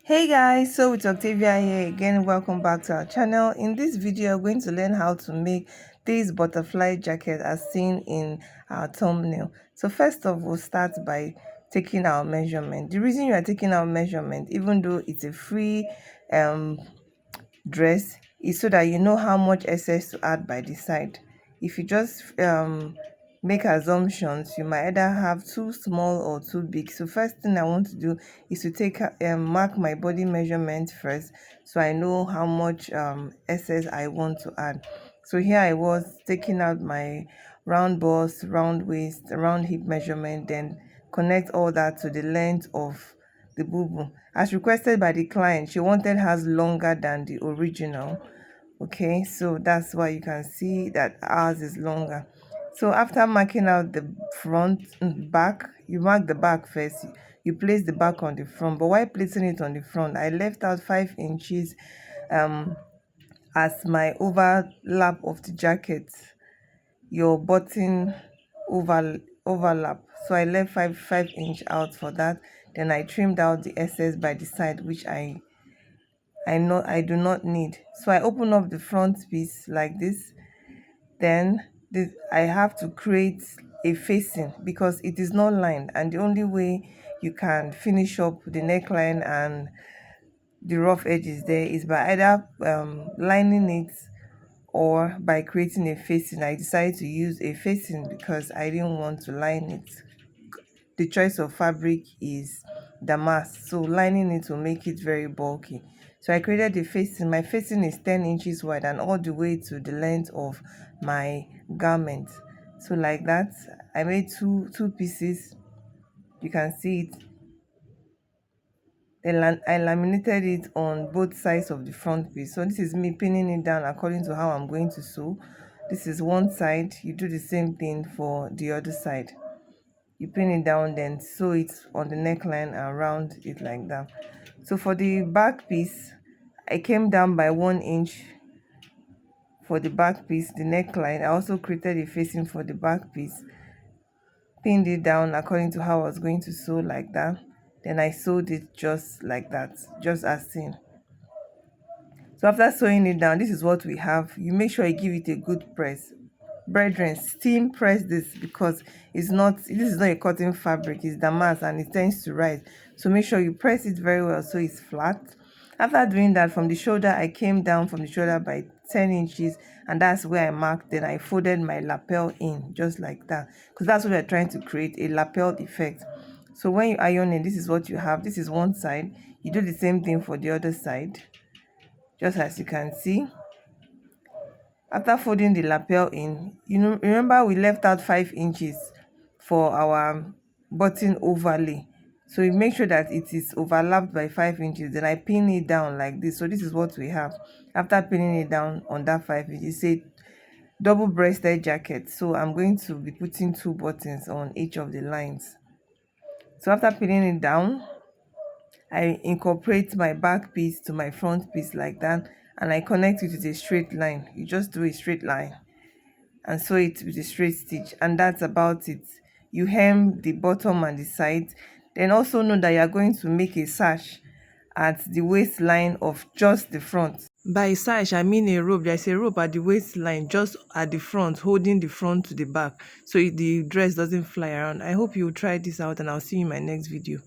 Hey guys, so it's Octavia here again. Welcome back to our channel. In this video, we're going to learn how to make this butterfly jacket as seen in our thumbnail. So first off, we'll start by taking our measurement. The reason you are taking our measurement, even though it's a free dress, is so that you know how much excess to add by the side. If you just make assumptions, you might either have too small or too big. So first thing I want to do is to take mark my body measurement first, so I know how much excess I want to add. So here I was taking out my round bust, round waist, round hip measurement, then connect all that to the length of the boo as requested by the client. She wanted hers longer than the original. Okay, so that's why you can see that ours is longer. So after marking out the front back, you mark the back first. You place the back on the front, but while placing it on the front, I left out 5 inches as my overlap of the jacket, your button overlap. So I left 5 inch out for that. Then I trimmed out the excess by the side, which I do not need. So I open up the front piece like this. Then I have to create a facing because it is not lined, and the only way you can finish up the neckline and the rough edges there is by either lining it or by creating a facing. I decided to use a facing because I didn't want to line it. The choice of fabric is damask, so lining it will make it very bulky. So I created the facing. My facing is 10 inches wide and all the way to the length of my garment. So like that, I made two pieces. You can see it. Then I laminated it on both sides of the front piece. So this is me pinning it down according to how I'm going to sew. This is one side. You do the same thing for the other side. You pin it down, then sew it on the neckline and round it like that. So for the back piece, I came down by 1 inch for the back piece, the neckline. I also created a facing for the back piece, pinned it down according to how I was going to sew like that. Then I sewed it just like that, just as seen. So after sewing it down, this is what we have. You make sure you give it a good press. Brethren, steam press this because this is not a cotton fabric, it's damask and it tends to rise. So make sure you press it very well so it's flat. After doing that, from the shoulder, I came down from the shoulder by 10 inches, and that's where I marked. Then I folded my lapel in just like that because that's what we're trying to create, a lapel effect. So when you iron it, this is what you have. This is one side. You do the same thing for the other side, just as you can see. After folding the lapel in, remember we left out 5 inches for our button overlay. So you make sure that it is overlapped by 5 inches. Then I pin it down like this. So this is what we have. After pinning it down on that 5 inches, it's a double-breasted jacket. So I'm going to be putting 2 buttons on each of the lines. So after pinning it down, I incorporate my back piece to my front piece like that, and I connect it with a straight line. You just do a straight line and sew it with a straight stitch, and that's about it. You hem the bottom and the sides. Then also know that you are going to make a sash at the waistline of just the front. By sash, I mean a rope. There's a rope at the waistline, just at the front, holding the front to the back, so the dress doesn't fly around. I hope you try this out, and I'll see you in my next video.